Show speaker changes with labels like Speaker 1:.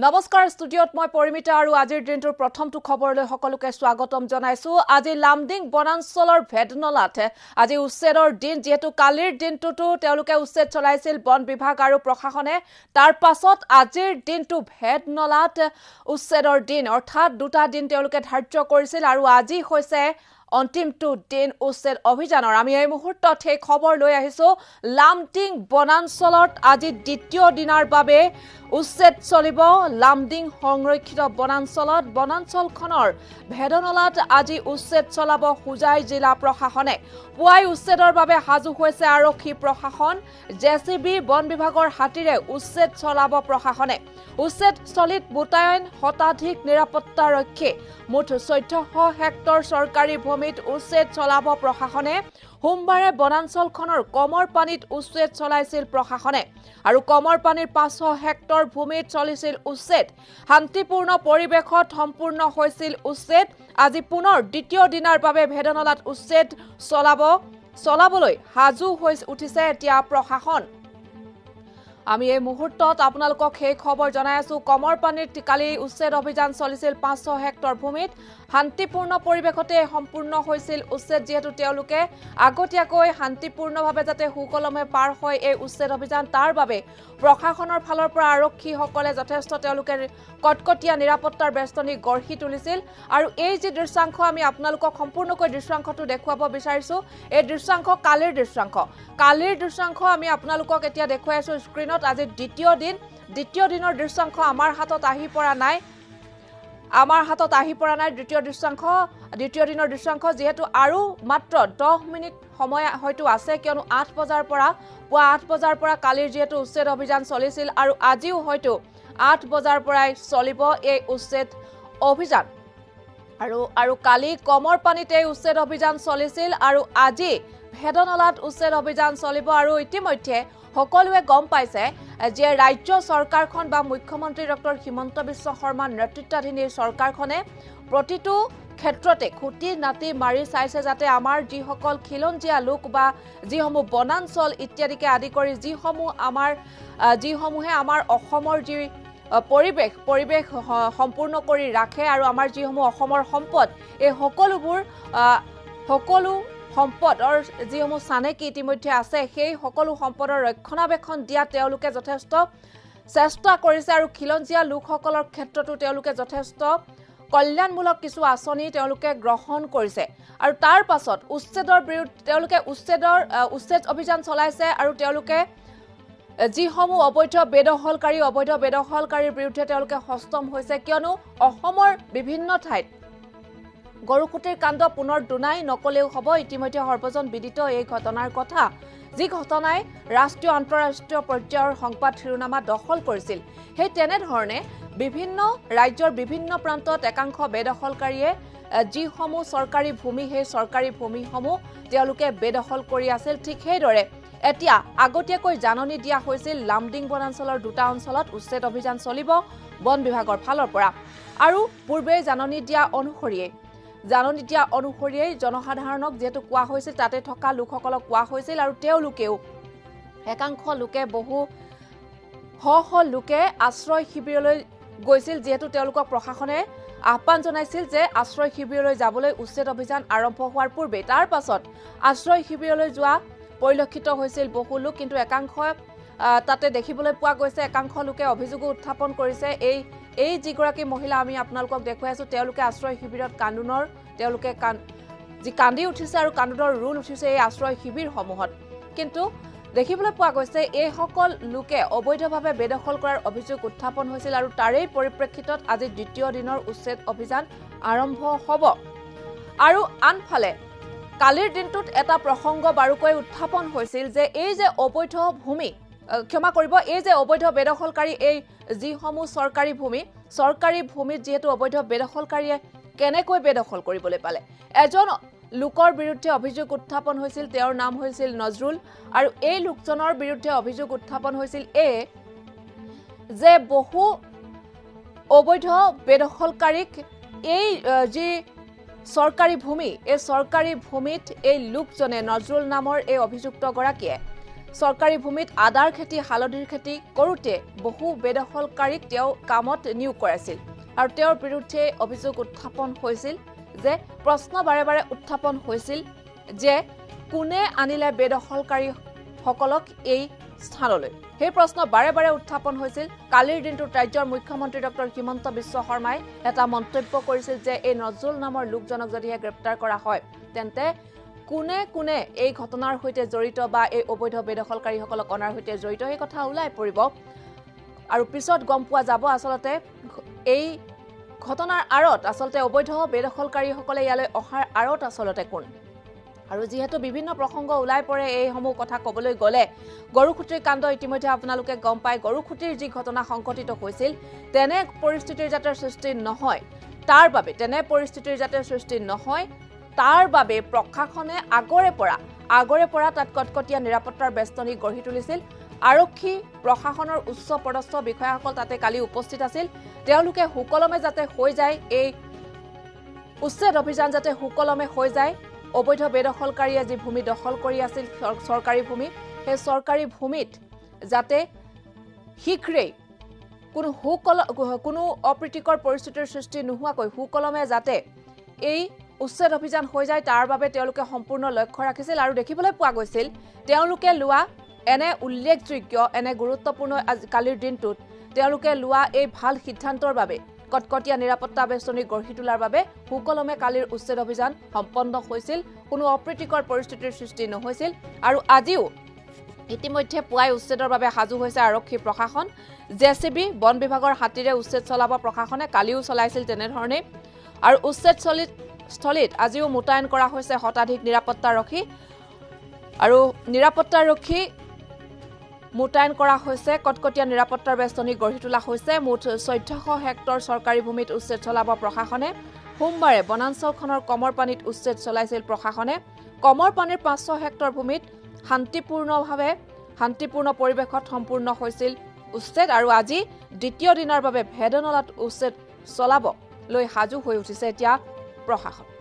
Speaker 1: নমস্কাৰ ষ্টুডিঅত মই পৰিমিতা আৰু আজিৰ দিনটোৰ প্ৰথমটো খবৰলৈ সকলোকে স্বাগতম জনাইছো। আজি লামডিং বনাঞ্চলৰ ভেদনলাত আজি উচ্ছেদৰ দিন, যেহেতু কালিৰ দিনটোতো তেওঁলোকে উচ্ছেদ চলাইছিল বন বিভাগ আৰু প্ৰশাসনে। তাৰ পাছত আজিৰ দিনটো ভেদনলাত উচ্ছেদৰ দিন, অৰ্থাৎ দুটা দিন তেওঁলোকে ধাৰ্য কৰিছিল আৰু আজি হৈছে অন্তিমটো দিন উচ্ছেদ অভিযানৰ। আমি এই মুহূৰ্তত সেই খবৰ লৈ আহিছো। লামডিং বনাঞ্চলত আজি দ্বিতীয় দিনৰ বাবে উচ্ছেদ চলিব। লামডিং সংৰক্ষিত বনাঞ্চলত বনাঞ্চলখনৰ ভেদনলাত আজি উচ্ছেদ চলাব হোজাই জিলা প্ৰশাসনে। পুৱাই উচ্ছেদৰ বাবে সাজু হৈছে আৰক্ষী প্ৰশাসন। জেচিবি বন বিভাগৰ হাতীৰে উচ্ছেদ চলাব প্ৰশাসনে। উচ্ছেদ স্থলীত মোতায়েন শতাধিক নিৰাপত্তাৰক্ষী। মুঠ 1400 হেক্টৰ চৰকাৰী ভূমিত উচ্ছেদ চলাব প্ৰশাসনে। সোমবাৰে বনাঞ্চলখনৰ কমৰ পানীত উচ্ছেদ চলাইছিল প্ৰশাসনে আৰু কমৰ পানীৰ 500 হেক্টৰ ভূমিত চলিছিল উচ্ছেদ। শান্তিপূৰ্ণ পৰিৱেশত সম্পূৰ্ণ হৈছিল উচ্ছেদ। আজি পুনৰ দ্বিতীয় দিনৰ বাবে ভেদনলাত উচ্ছেদ চলাবলৈ সাজু হৈ উঠিছে এতিয়া প্ৰশাসন। আমি এই মুহূৰ্তত আপোনালোকক সেই খবৰ জনাই আছো। কমৰ পানীত কালি উচ্ছেদ অভিযান চলিছিল 500 হেক্টৰ ভূমিত। শান্তিপূৰ্ণ পৰিৱেশতে সম্পূৰ্ণ হৈছিল উচ্ছেদ, যিহেতু তেওঁলোকে আগতীয়াকৈ শান্তিপূৰ্ণভাৱে যাতে সুকলমে পাৰ হয় এই উচ্ছেদ অভিযান, তাৰ বাবে প্ৰশাসনৰ ফালৰ পৰা আৰক্ষীসকলে যথেষ্ট তেওঁলোকে কটকটীয়া নিৰাপত্তাৰ বেষ্টনী গঢ়ি তুলিছিল। আৰু এই যি দৃশ্যাংশ আমি আপোনালোকক সম্পূৰ্ণকৈ দৃশ্যাংশটো দেখুৱাব বিচাৰিছো। এই দৃশ্যাংশ কালিৰ দৃশ্যাংশ আমি আপোনালোকক এতিয়া দেখুৱাই আছো স্ক্ৰীনত। আজি দ্বিতীয় দিনৰ দৃশ্যাংশ আমাৰ হাতত আহি পৰা নাই দ্বিতীয় দিনৰ দৃশ্যাংশ, যিহেতু আৰু মাত্ৰ 10 মিনিট সময় হয়তো আছে, কিয়নো পুৱা 8 বজাৰ পৰা কালিৰ যিহেতু উচ্ছেদ অভিযান চলিছিল আৰু আজিও হয়তো 8 বজাৰ পৰাই চলিব এই উচ্ছেদ অভিযান। আৰু কালি কমৰ পানীতে উচ্ছেদ অভিযান চলিছিল আৰু আজি ভেদনলাত উচ্ছেদ অভিযান চলিব। আৰু ইতিমধ্যে সকলোৱে গম পাইছে যে ৰাজ্য চৰকাৰখন বা মুখ্যমন্ত্ৰী ডক্টৰ হিমন্ত বিশ্ব শৰ্মাৰ নেতৃত্বাধীন এই চৰকাৰখনে প্ৰতিটো ক্ষেত্ৰতে খুঁটি নাতি মাৰি চাইছে, যাতে আমাৰ যিসকল খিলঞ্জীয়া লোক বা যিসমূহ বনাঞ্চল ইত্যাদিকে আদি কৰি যিসমূহে আমাৰ অসমৰ যি পৰিৱেশ সম্পূৰ্ণ কৰি ৰাখে আৰু আমাৰ যিসমূহ অসমৰ সম্পদ, এই সকলো সম্পদৰ যিসমূহ চানেকি ইতিমধ্যে আছে, সেই সকলো সম্পদৰ ৰক্ষণাবেক্ষণ দিয়া তেওঁলোকে যথেষ্ট চেষ্টা কৰিছে। আৰু খিলঞ্জীয়া লোকসকলৰ ক্ষেত্ৰতো তেওঁলোকে যথেষ্ট কল্যাণমূলক কিছু আঁচনি তেওঁলোকে গ্ৰহণ কৰিছে। আৰু তাৰ পাছত উচ্ছেদৰ বিৰুদ্ধে তেওঁলোকে উচ্ছেদ অভিযান চলাইছে আৰু তেওঁলোকে যিসমূহ অবৈধ বেদখলকাৰীৰ বিৰুদ্ধে তেওঁলোকে সষ্টম হৈছে, কিয়নো অসমৰ বিভিন্ন ঠাইত গৰুকুটিৰ কাণ্ড পুনৰ দুনাই নকলেও হ'ব। ইতিমধ্যে সৰ্বজন বিদিত এই ঘটনাৰ কথা, যি ঘটনাই ৰাষ্ট্ৰীয় আন্তঃৰাষ্ট্ৰীয় পৰ্যায়ৰ সংবাদ শিৰোনামা দখল কৰিছিল। সেই তেনেধৰণে বিভিন্ন ৰাজ্যৰ বিভিন্ন প্ৰান্তত একাংশ বেদখলকাৰীয়ে যিসমূহ চৰকাৰী ভূমি, সেই চৰকাৰী ভূমিসমূহ তেওঁলোকে বেদখল কৰি আছিল। ঠিক সেইদৰে এতিয়া আগতীয়াকৈ জাননী দিয়া হৈছিল লামডিং বনাঞ্চলৰ দুটা অঞ্চলত উচ্ছেদ অভিযান চলিব বন বিভাগৰ ফালৰ পৰা। আৰু পূৰ্বে জাননী দিয়া অনুসৰিয়েই জনসাধাৰণক যিহেতু কোৱা হৈছিল, তাতে থকা লোকসকলক কোৱা হৈছিল আৰু তেওঁলোকেও একাংশ লোকে শ লোকে আশ্ৰয় শিবিৰলৈ গৈছিল, যিহেতু তেওঁলোকক প্ৰশাসনে আহ্বান জনাইছিল যে আশ্ৰয় শিবিৰলৈ যাবলৈ উচ্ছেদ অভিযান আৰম্ভ হোৱাৰ পূৰ্বে। তাৰ পাছত আশ্ৰয় শিবিৰলৈ যোৱা পৰিলক্ষিত হৈছিল বহু লোক, কিন্তু একাংশ তাতে দেখিবলৈ পোৱা গৈছে একাংশ লোকে অভিযোগো উত্থাপন কৰিছে। এই যিগৰাকী মহিলা আমি আপোনালোকক দেখুৱাই আছো, তেওঁলোকে আশ্ৰয় শিবিৰত তেওঁলোকে কান্দি উঠিছে আৰু কান্দোনৰ ৰোল উঠিছে এই আশ্ৰয় শিবিৰসমূহত। কিন্তু দেখিবলৈ পোৱা গৈছে এইসকল লোকে অবৈধভাৱে বেদখল কৰাৰ অভিযোগ উত্থাপন হৈছিল আৰু তাৰেই পৰিপ্ৰেক্ষিতত আজি দ্বিতীয় দিনৰ উচ্ছেদ অভিযান আৰম্ভ হ'ব। আৰু আনফালে কালিৰ দিনটোত এটা প্ৰসংগ বাৰুকৈ উত্থাপন হৈছিল যে এই যে অবৈধ বেদখলকাৰী, এই যিসমূহ চৰকাৰী ভূমিত যিহেতু অবৈধ বেদখলকাৰীয়ে কেনেকৈ বেদখল কৰিবলৈ পালে, এজন লোকৰ বিৰুদ্ধে অভিযোগ উত্থাপন হৈছিল। তেওঁৰ নাম হৈছিল নজৰুল আৰু এই লোকজনৰ বিৰুদ্ধে অভিযোগ উত্থাপন হৈছিল যে বহু অবৈধ বেদখলকাৰীক এই যি চৰকাৰী ভূমিত এই লোকজনে, নজৰুল নামৰ এই অভিযুক্তগৰাকীয়ে চৰকাৰী ভূমিত আদাৰ খেতি হালধিৰ খেতি কৰোঁতে বহু বেদখলকাৰীক তেওঁ কামত নিয়োগ কৰাইছিল আৰু তেওঁৰ বিৰুদ্ধে অভিযোগ উত্থাপন হৈছিল যে প্ৰশ্ন বাৰে বাৰে উত্থাপন হৈছিল যে কোনে আনিলে বেদখলকাৰীসকলক এই স্থানলৈ সেই প্ৰশ্ন বাৰে বাৰে উত্থাপন হৈছিল কালিৰ দিনটোত ৰাজ্যৰ মুখ্যমন্ত্ৰী ডক্টৰ হিমন্ত বিশ্ব শৰ্মাই এটা মন্তব্য কৰিছিল যে এই নজৰুল নামৰ লোকজনক যদিহে গ্ৰেপ্তাৰ কৰা হয় তেন্তে কোনে কোনে এই ঘটনাৰ সৈতে জড়িত বা এই অবৈধ বেদখলকাৰীসকলক অনাৰ সৈতে জড়িত এই কথা ওলাই পৰিব আৰু পিছত গম পোৱা যাব আসলতে এই ঘটনাৰ আঁৰত আসলতে অবৈধ বেদখলকাৰীসকলে ইয়ালৈ অহাৰ আঁৰত আসলতে কোন আৰু যেহেতু বিভিন্ন প্ৰসংগ ওলাই পৰে এই সমূহ কথা ক'বলৈ গ'লে গৰুখুটিৰ কাণ্ড ইতিমধ্যে আপোনালোকে গম পায় গৰুখুটিৰ যি ঘটনা সংঘটিত হৈছিল তেনে পৰিস্থিতিৰ যাতে সৃষ্টি নহয় তাৰ বাবে প্ৰশাসনে আগৰে পৰা তাত কটকটীয়া নিৰাপত্তাৰ বেষ্টনী গঢ়ি তুলিছিল আৰক্ষী প্ৰশাসনৰ উচ্চ পদস্থ বিষয়াসকল তাতে কালি উপস্থিত আছিল তেওঁলোকে হুকলমে যাতে হৈ যায় এই উচ্ছেদ অভিযান যাতে হুকলমে হৈ যায় অবৈধ বেদখলকাৰীয়ে যি ভূমি দখল কৰি আছিল চৰকাৰী ভূমি সেই চৰকাৰী ভূমিত যাতে শীঘ্ৰেই কোনো অপ্ৰীতিকৰ পৰিস্থিতিৰ সৃষ্টি নোহোৱাকৈ হুকলমে যাতে এই উচ্ছেদ অভিযান হৈ যায় তাৰ বাবে তেওঁলোকে সম্পূৰ্ণ লক্ষ্য ৰাখিছিল আৰু দেখিবলৈ পোৱা গৈছিল তেওঁলোকে লোৱা এনে উল্লেখযোগ্য এনে গুৰুত্বপূৰ্ণ কালিৰ দিনটোত তেওঁলোকে লোৱা এই ভাল সিদ্ধান্তৰ বাবে কটকটীয়া নিৰাপত্তা বেষ্টনী গঢ়ি তোলাৰ বাবে হুকলমে কালিৰ উচ্ছেদ অভিযান সম্পন্ন হৈছিল কোনো অপ্ৰীতিকৰ পৰিস্থিতিৰ সৃষ্টি নহৈছিল আৰু আজিও ইতিমধ্যে পুৱাই উচ্ছেদৰ বাবে সাজু হৈছে আৰক্ষী প্ৰশাসন জেচিবি বন বিভাগৰ হাতীৰে উচ্ছেদ চলাব প্ৰশাসনে কালিও চলাইছিল তেনেধৰণে আৰু উচ্ছেদ স্থলীত আজিও মোতায়েন কৰা হৈছে শতাধিক নিৰাপত্তাৰক্ষী আৰু নিৰাপত্তাৰক্ষী মোতায়েন কৰা হৈছে কটকটীয়া নিৰাপত্তাৰ বেষ্টনী গঢ়ি তোলা হৈছে মুঠ 1400 হেক্টৰ চৰকাৰী ভূমিত উচ্ছেদ চলাব প্ৰশাসনে সোমবাৰে বনাঞ্চলখনৰ কমৰ পানীত উচ্ছেদ চলাইছিল প্ৰশাসনে কমৰ পানীৰ 500 হেক্টৰ ভূমিত শান্তিপূৰ্ণ পৰিৱেশত সম্পূৰ্ণ হৈছিল উচ্ছেদ আৰু আজি দ্বিতীয় দিনৰ বাবে ভেদনলাত উচ্ছেদ চলাব লৈ সাজু হৈ উঠিছে এতিয়া প্ৰশাসন